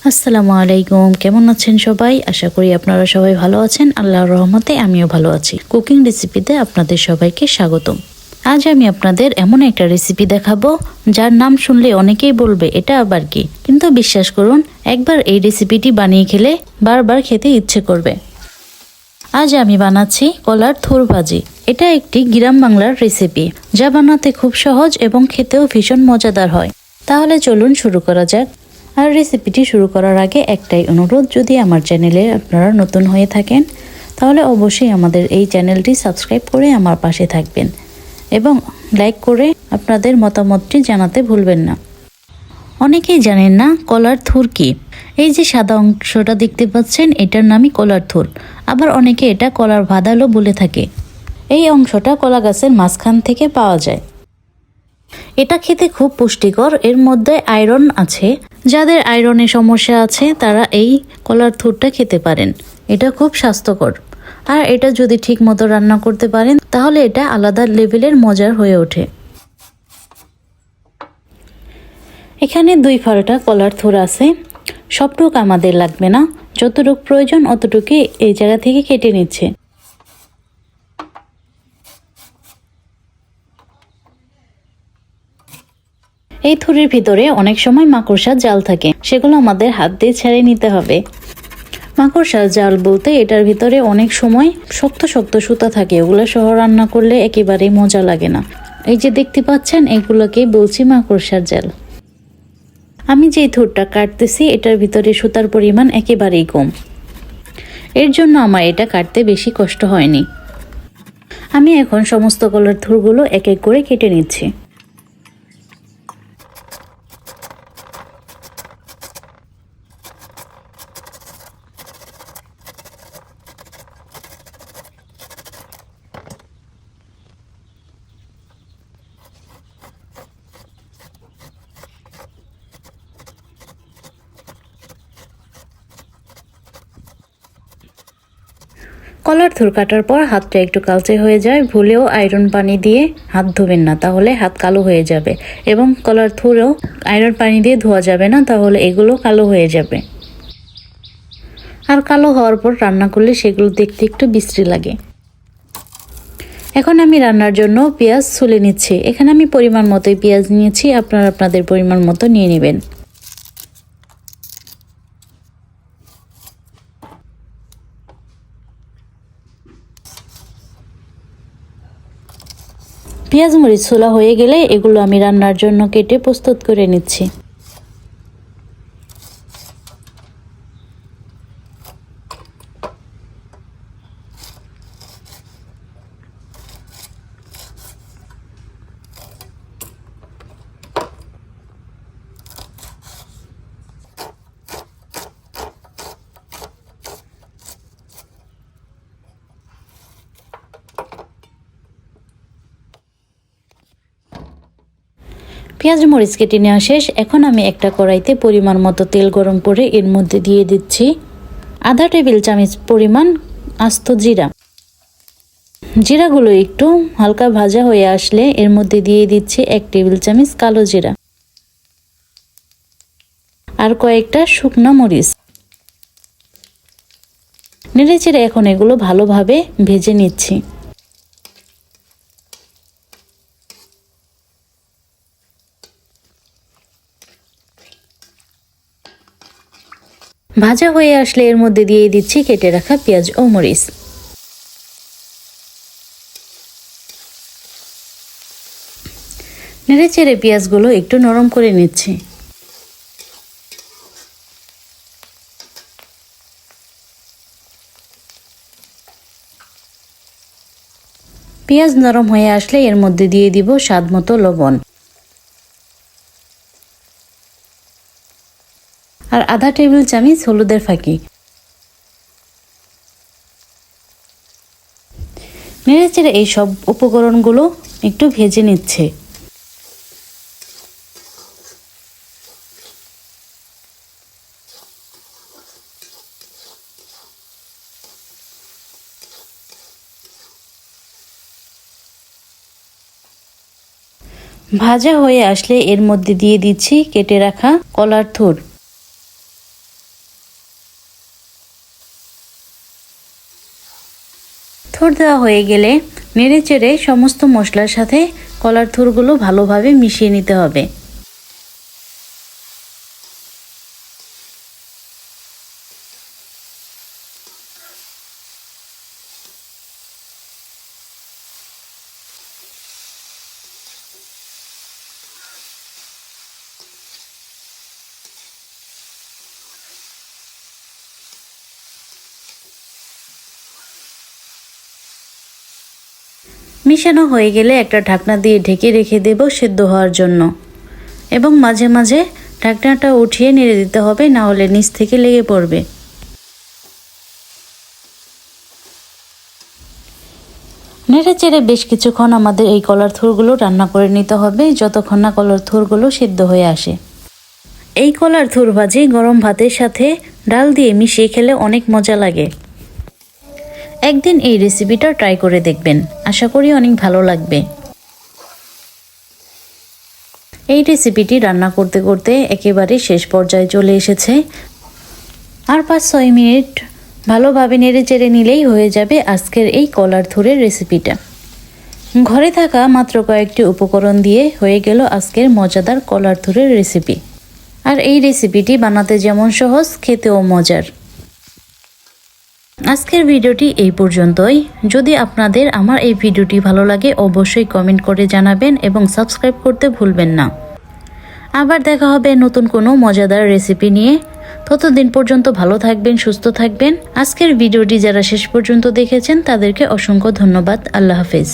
আসসালামু আলাইকুম, কেমন আছেন সবাই? আশা করি আপনারা সবাই ভালো আছেন। আল্লাহর রহমতে আমিও ভালো আছি। কুকিং রেসিপিতে আপনাদের সবাইকে স্বাগতম। আজ আমি আপনাদের এমন একটা রেসিপি দেখাবো যার নাম শুনলে অনেকেই বলবে এটা আবার কি, কিন্তু বিশ্বাস করুন, একবার এই রেসিপিটি বানিয়ে খেলে বারবার খেতে ইচ্ছে করবে। আজ আমি বানাচ্ছি কলার থুর ভাজি। এটা একটি গ্রাম বাংলার রেসিপি যা বানাতে খুব সহজ এবং খেতেও ভীষণ মজাদার হয়। তাহলে চলুন শুরু করা যাক। আর রেসিপিটি শুরু করার আগে একটাই অনুরোধ, যদি আমার চ্যানেলে আপনারা নতুন হয়ে থাকেন তাহলে অবশ্যই আমাদের এই চ্যানেলটি সাবস্ক্রাইব করে আমার পাশে থাকবেন এবং লাইক করে আপনাদের মতামতটি জানাতে ভুলবেন না। অনেকেই জানেন না কলার থুর কি। এই যে সাদা অংশটা দেখতে পাচ্ছেন, এটার নামই কলার থুর। আবার অনেকে এটা কলার ভাদালও বলে থাকে। এই অংশটা কলা গাছের মাঝখান থেকে পাওয়া যায়। এটা খেতে খুব পুষ্টিকর, এর মধ্যে আয়রন আছে। যাদের আয়রনের সমস্যা আছে তারা এই কলার থুরটা খেতে পারেন। এটা খুব স্বাস্থ্যকর। আর এটা যদি ঠিক মতো রান্না করতে পারেন তাহলে এটা আলাদা লেভেলের মজার হয়ে ওঠে। এখানে 2 ফালটা কলার থুর আছে। সবটুক আমাদের লাগবে না, যতটুকু প্রয়োজন অতটুকুই এই জায়গা থেকে কেটে নিচ্ছে। এই থুরের ভিতরে অনেক সময় মাকড়সার জাল থাকে, সেগুলো আমাদের হাত দিয়ে ছেড়ে নিতে হবে। মাকড়সার জাল বলতে এটার ভিতরে অনেক সময় শক্ত শক্ত সুতা থাকে, ওগুলো সহ রান্না করলে একেবারেই মজা লাগে না। এই যে দেখতে পাচ্ছেন, এগুলোকেই বলছি মাকড়সার জাল। আমি যে থুরটা কাটতেছি এটার ভিতরে সুতার পরিমাণ একেবারেই কম, এর জন্য আমার এটা কাটতে বেশি কষ্ট হয়নি। আমি এখন সমস্ত কলার থুরগুলো এক এক করে কেটে নিচ্ছি। কলার থুর কাটার পর হাতটা একটু কালচে হয়ে যায়, ভুলেও আয়রন পানি দিয়ে হাত ধোবেন না, তাহলে হাত কালো হয়ে যাবে। এবং কলার থুরেও আয়রন পানি দিয়ে ধোয়া যাবে না, তাহলে এগুলো কালো হয়ে যাবে। আর কালো হওয়ার পর রান্না করলে সেগুলো দেখতে একটু বিশ্রী লাগে। এখন আমি রান্নার জন্য পেঁয়াজ ছুলে নিচ্ছি। এখানে আমি পরিমাণ মতোই পেঁয়াজ নিয়েছি, আপনারা আপনাদের পরিমাণ মতো নিয়ে নেবেন। পেঁয়াজ মরিচ ছোলা হয়ে গেলে এগুলো আমি রান্নার জন্য কেটে প্রস্তুত করে নিচ্ছি। পেঁয়াজ মরিচ কেটে নেওয়া শেষ। এখন আমি একটা কড়াইতে পরিমাণ মতো তেল গরম করে এর মধ্যে দিয়ে দিচ্ছি আধা টেবিল চামচ পরিমাণ আস্ত জিরা। জিরাগুলো একটু হালকা ভাজা হয়ে আসলে এর মধ্যে দিয়ে দিচ্ছি 1 টেবিল চামচ কালো জিরা আর কয়েকটা শুকনো মরিচ। নেড়েচেড়ে এখন এগুলো ভালোভাবে ভেজে নিচ্ছি। ভাজা হয়ে আসলে এর মধ্যে দিয়ে দিচ্ছি কেটে রাখা পেঁয়াজ ও মরিচ। নেড়েচেড়ে পেঁয়াজগুলো একটু নরম করে নিচ্ছি। পেঁয়াজ নরম হয়ে আসলে এর মধ্যে দিয়ে দিব স্বাদ মতো লবণ আর আধা টেবিল চামচ হলুদের ফাঁকি। নেড়েচেড়ে এই সব উপকরণগুলো একটু ভেজে নিচ্ছে। ভাজা হয়ে আসলে এর মধ্যে দিয়ে দিচ্ছি কেটে রাখা কলার থুর। থুর দেওয়া হয়ে গেলে নেড়ে চেড়ে সমস্ত মশলার সাথে কলার থুরগুলো ভালোভাবে মিশিয়ে নিতে হবে। মিশানো হয়ে গেলে একটা ঢাকনা দিয়ে ঢেকে রেখে দেব সেদ্ধ হওয়ার জন্য, এবং মাঝে মাঝে ঢাকনাটা উঠিয়ে নেড়ে দিতে হবে, না হলে নিচ থেকে লেগে পড়বে। নেড়ে চেড়ে বেশ কিছুক্ষণ আমাদের এই কলার থুরগুলো রান্না করে নিতে হবে, যতক্ষণ না কলার থুরগুলো সেদ্ধ হয়ে আসে। এই কলার থুর ভাজি গরম ভাতের সাথে ডাল দিয়ে মিশিয়ে খেলে অনেক মজা লাগে। একদিন এই রেসিপিটা ট্রাই করে দেখবেন, আশা করি অনেক ভালো লাগবে। এই রেসিপিটি রান্না করতে করতে একেবারে শেষ পর্যায়ে চলে এসেছে। আর 5-6 মিনিট ভালোভাবে নেড়ে চেড়ে নিলেই হয়ে যাবে আজকের এই কলার থুরের রেসিপিটা। ঘরে থাকা মাত্র কয়েকটি উপকরণ দিয়ে হয়ে গেল আজকের মজাদার কলার থুরের রেসিপি। আর এই রেসিপিটি বানাতে যেমন সহজ, খেতেও মজার। আজকের ভিডিওটি এই পর্যন্তই। যদি আপনাদের আমার এই ভিডিওটি ভালো লাগে অবশ্যই কমেন্ট করে জানাবেন এবং সাবস্ক্রাইব করতে ভুলবেন না। আবার দেখা হবে নতুন কোনো মজাদার রেসিপি নিয়ে। ততদিন পর্যন্ত ভালো থাকবেন, সুস্থ থাকবেন। আজকের ভিডিওটি যারা শেষ পর্যন্ত দেখেছেন তাদেরকে অসংখ্য ধন্যবাদ। আল্লাহ হাফেজ।